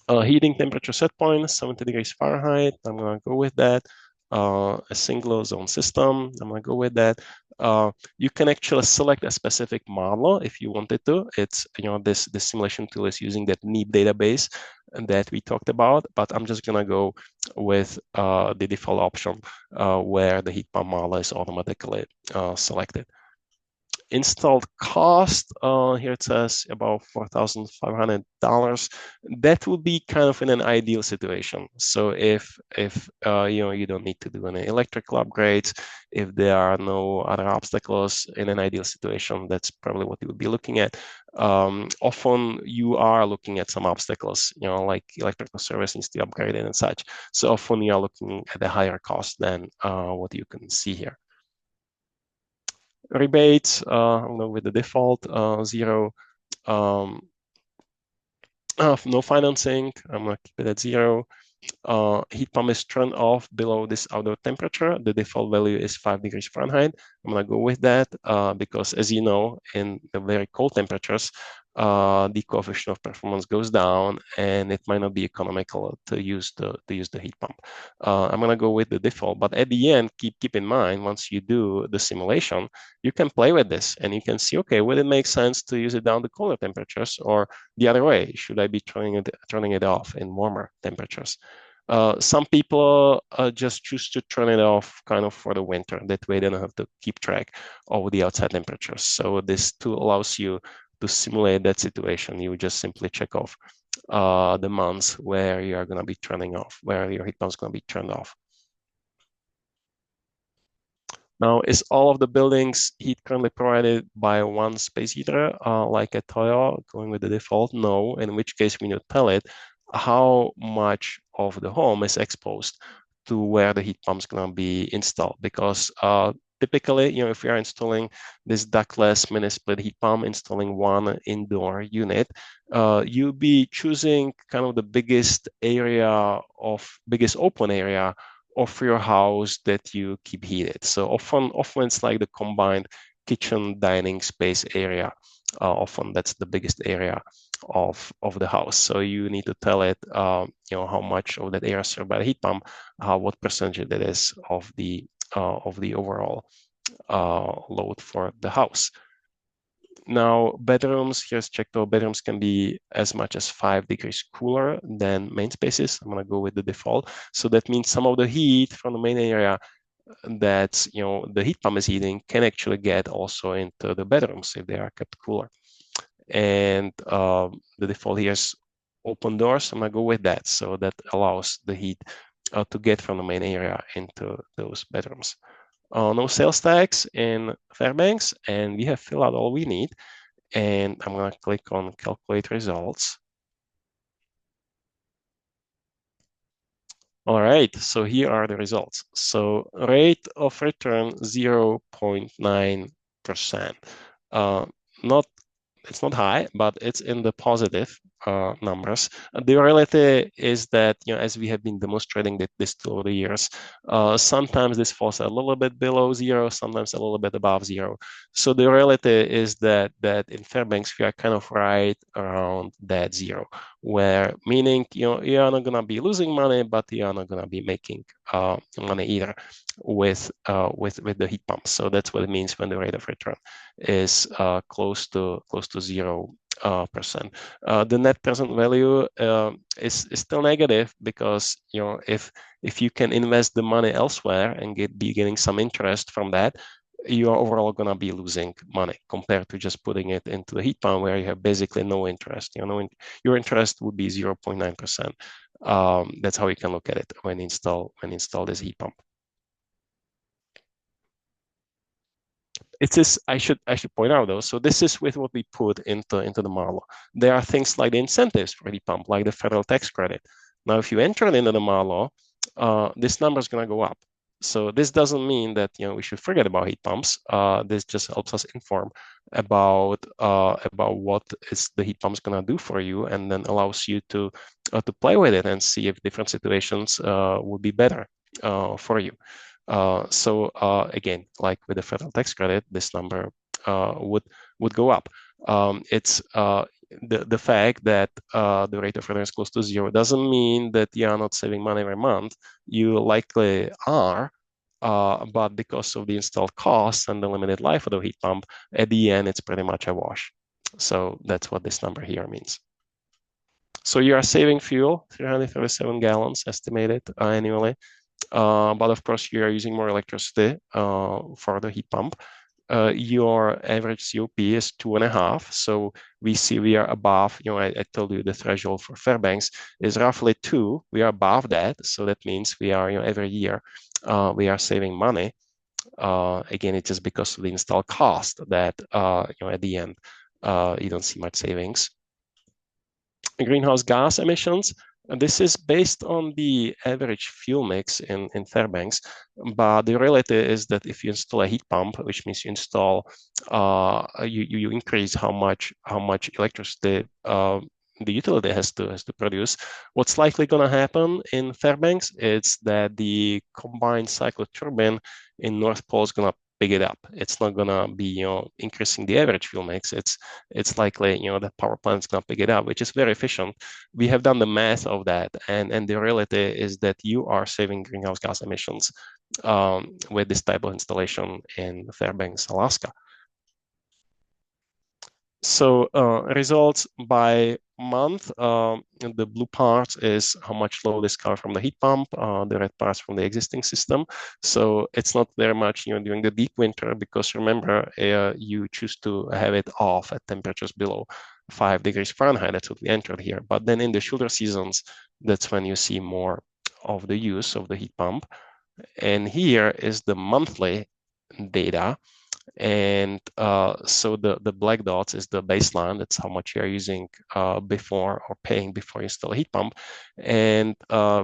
Heating temperature set point, 70 degrees Fahrenheit. I'm going to go with that. A single zone system. I'm going to go with that. You can actually select a specific model if you wanted to. It's, this simulation tool is using that NEEP database that we talked about, but I'm just going to go with the default option where the heat pump model is automatically selected. Installed cost, here it says about $4,500. That would be kind of in an ideal situation. So if you don't need to do any electrical upgrades, if there are no other obstacles, in an ideal situation, that's probably what you would be looking at. Often you are looking at some obstacles, like electrical service needs to be upgraded and such. So often you are looking at a higher cost than what you can see here. Rebates, I'm going with the default, 0. No financing, I'm going to keep it at 0. Heat pump is turned off below this outdoor temperature. The default value is 5 degrees Fahrenheit. I'm going to go with that because, as you know, in the very cold temperatures, the coefficient of performance goes down, and it might not be economical to use the heat pump. I'm going to go with the default, but at the end, keep in mind, once you do the simulation, you can play with this and you can see, okay, would it make sense to use it down to colder temperatures, or the other way? Should I be turning it off in warmer temperatures? Some people just choose to turn it off kind of for the winter. That way they don't have to keep track of the outside temperatures. So this tool allows you to simulate that situation. You just simply check off the months where you are going to be turning off, where your heat pump is going to be turned off. Now, is all of the buildings heat currently provided by one space heater, like a Toyo, going with the default? No, in which case we need to tell it how much of the home is exposed to where the heat pump's gonna be installed. Because typically, if we are installing this ductless mini split heat pump, installing one indoor unit, you'll be choosing kind of the biggest open area of your house that you keep heated. So often it's like the combined kitchen dining space area. Often that's the biggest area of the house. So you need to tell it, how much of that area is served by the heat pump, what percentage it is of the overall load for the house. Now, bedrooms, here's checked out. Bedrooms can be as much as 5 degrees cooler than main spaces. I'm gonna go with the default. So that means some of the heat from the main area that the heat pump is heating can actually get also into the bedrooms if they are kept cooler. And the default here is open doors. I'm gonna go with that. So that allows the heat to get from the main area into those bedrooms. No sales tax in Fairbanks, and we have filled out all we need. And I'm going to click on calculate results. All right, so here are the results. So rate of return 0.9%. Not It's not high, but it's in the positive numbers. The reality is that, as we have been demonstrating this over the years, sometimes this falls a little bit below zero, sometimes a little bit above zero. So the reality is that in Fairbanks, we are kind of right around that zero, where meaning, you are not going to be losing money, but you are not going to be making money either with the heat pumps. So that's what it means when the rate of return is close to 0%. The net present value is still negative because if you can invest the money elsewhere and be getting some interest from that, you are overall going to be losing money compared to just putting it into the heat pump where you have basically no interest. Your interest would be 0.9%. That's how you can look at it when install this heat pump. It is, I should point out though, so this is with what we put into the model. There are things like the incentives for heat pump, like the federal tax credit. Now, if you enter it into the model, this number is going to go up. So this doesn't mean that we should forget about heat pumps. This just helps us inform about what is the heat pumps going to do for you, and then allows you to play with it and see if different situations would be better for you. So again, like with the federal tax credit, this number would go up. It's the fact that the rate of return is close to zero doesn't mean that you are not saving money every month. You likely are, but because of the installed costs and the limited life of the heat pump, at the end, it's pretty much a wash. So that's what this number here means. So you are saving fuel, 337 gallons estimated annually. But of course, you are using more electricity for the heat pump. Your average COP is 2.5. So we see we are above, I told you the threshold for Fairbanks is roughly 2. We are above that. So that means we are, every year we are saving money. Again, it's just because of the install cost that, at the end, you don't see much savings. Greenhouse gas emissions. This is based on the average fuel mix in Fairbanks, but the reality is that if you install a heat pump, which means you install, you increase how much electricity the utility has to produce. What's likely going to happen in Fairbanks is that the combined cycle turbine in North Pole is going to pick it up. It's not going to be increasing the average fuel mix. It's likely the power plant is going to pick it up, which is very efficient. We have done the math of that, and the reality is that you are saving greenhouse gas emissions with this type of installation in Fairbanks, Alaska. So results by month, the blue part is how much load is covered from the heat pump, the red parts from the existing system. So it's not very much during the deep winter, because remember, you choose to have it off at temperatures below 5 degrees Fahrenheit. That's what we entered here. But then in the shoulder seasons, that's when you see more of the use of the heat pump. And here is the monthly data. And so the black dots is the baseline. That's how much you're using before or paying before you install a heat pump. And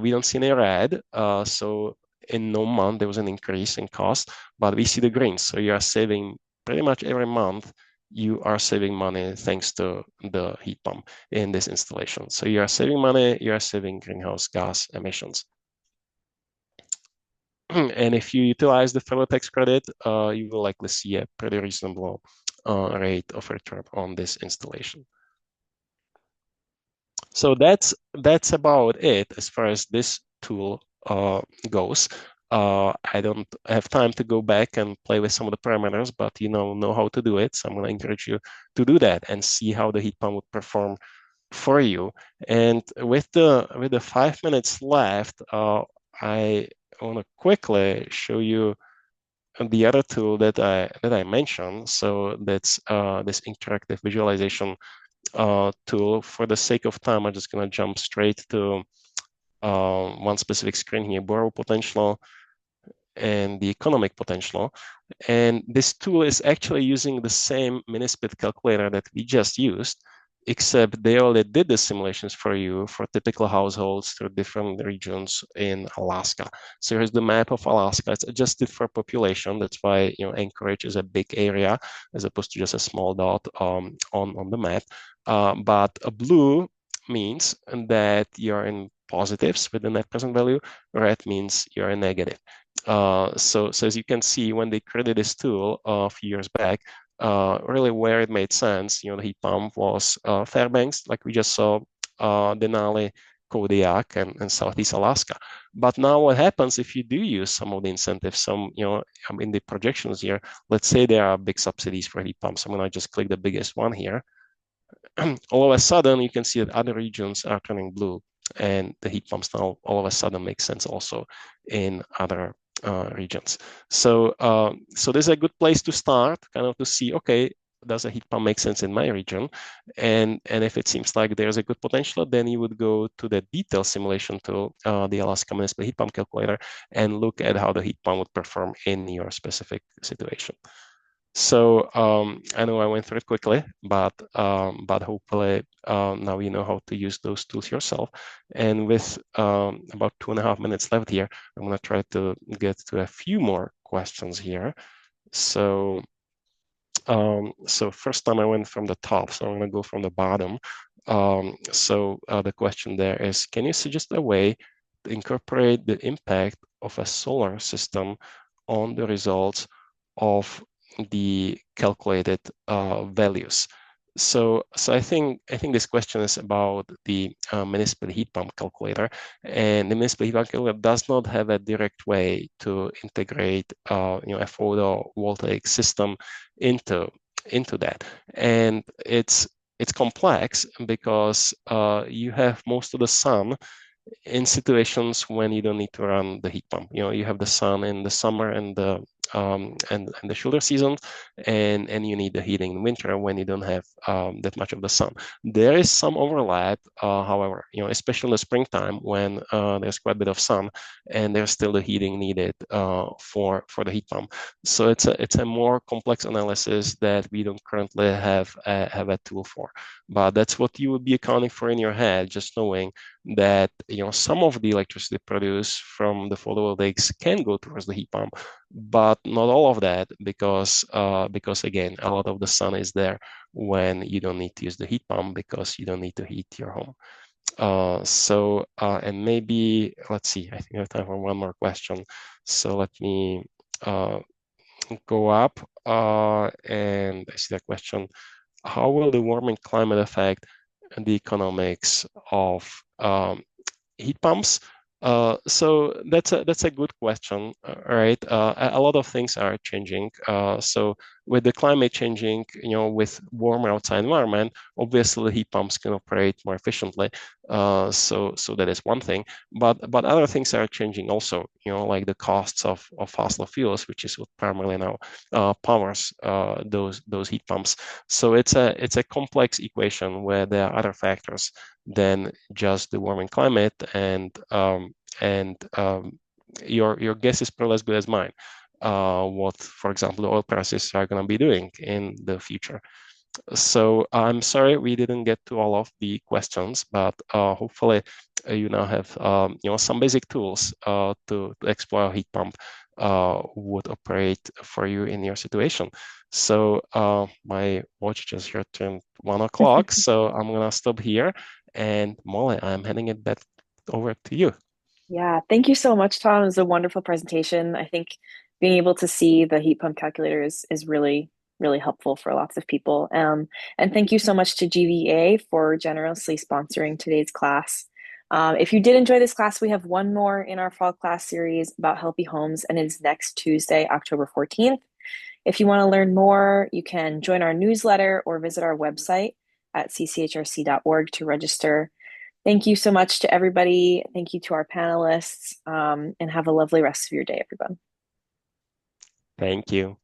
we don't see any red. So in no month, there was an increase in cost, but we see the green. So you are saving pretty much every month. You are saving money thanks to the heat pump in this installation. So you are saving money, you are saving greenhouse gas emissions. And if you utilize the federal tax credit, you will likely see a pretty reasonable rate of return on this installation. So that's about it as far as this tool goes. I don't have time to go back and play with some of the parameters, but you know how to do it. So I'm going to encourage you to do that and see how the heat pump would perform for you. And with the 5 minutes left, I want to quickly show you the other tool that I mentioned. So that's this interactive visualization tool. For the sake of time, I'm just going to jump straight to one specific screen here: borrow potential and the economic potential. And this tool is actually using the same mini-split calculator that we just used, except they already did the simulations for you for typical households through different regions in Alaska. So here's the map of Alaska. It's adjusted for population. That's why Anchorage is a big area as opposed to just a small dot on the map. But a blue means that you're in positives with the net present value. Red means you're in negative. So as you can see, when they created this tool a few years back, really where it made sense, the heat pump was Fairbanks, like we just saw, Denali, Kodiak, and Southeast Alaska. But now what happens if you do use some of the incentives, in the projections here, let's say there are big subsidies for heat pumps. I'm going to just click the biggest one here. All of a sudden, you can see that other regions are turning blue, and the heat pumps now all of a sudden make sense also in other regions. So this is a good place to start, kind of to see, okay, does a heat pump make sense in my region? And if it seems like there's a good potential, then you would go to the detailed simulation tool, the Alaska Municipal Heat Pump Calculator, and look at how the heat pump would perform in your specific situation. So I know I went through it quickly, but hopefully now you know how to use those tools yourself. And with about 2.5 minutes left here, I'm going to try to get to a few more questions here. So first time I went from the top, so I'm going to go from the bottom. The question there is, can you suggest a way to incorporate the impact of a solar system on the results of the calculated values? So I think this question is about the municipal heat pump calculator, and the municipal heat pump calculator does not have a direct way to integrate a photovoltaic system into that, and it's complex because you have most of the sun in situations when you don't need to run the heat pump. You have the sun in the summer and the shoulder season, and you need the heating in winter when you don't have that much of the sun. There is some overlap, however, especially in the springtime when there's quite a bit of sun, and there's still the heating needed for the heat pump. So it's a more complex analysis that we don't currently have a tool for. But that's what you would be accounting for in your head, just knowing that some of the electricity produced from the photovoltaics can go towards the heat pump, but not all of that, because again, a lot of the sun is there when you don't need to use the heat pump because you don't need to heat your home. And maybe, let's see, I think I have time for one more question. So let me go up, and I see that question. How will the warming climate affect the economics of heat pumps? So that's a good question, right? A lot of things are changing. So with the climate changing, with warmer outside environment, obviously heat pumps can operate more efficiently. So that is one thing. But other things are changing also. Like the costs of fossil fuels, which is what primarily now powers those heat pumps. So it's a complex equation where there are other factors than just the warming climate, and your guess is probably as good as mine. what, for example, the oil prices are going to be doing in the future. So I'm sorry we didn't get to all of the questions, but hopefully you now have some basic tools to explore how heat pump would operate for you in your situation. So my watch just here turned 1 o'clock, so I'm gonna stop here. And Molly, I'm handing it back over to you. Yeah, thank you so much, Tom. It was a wonderful presentation. I think being able to see the heat pump calculator is really, really helpful for lots of people. And thank you so much to GVA for generously sponsoring today's class. If you did enjoy this class, we have one more in our fall class series about healthy homes, and it is next Tuesday, October 14th. If you want to learn more, you can join our newsletter or visit our website at cchrc.org to register. Thank you so much to everybody. Thank you to our panelists, and have a lovely rest of your day, everyone. Thank you.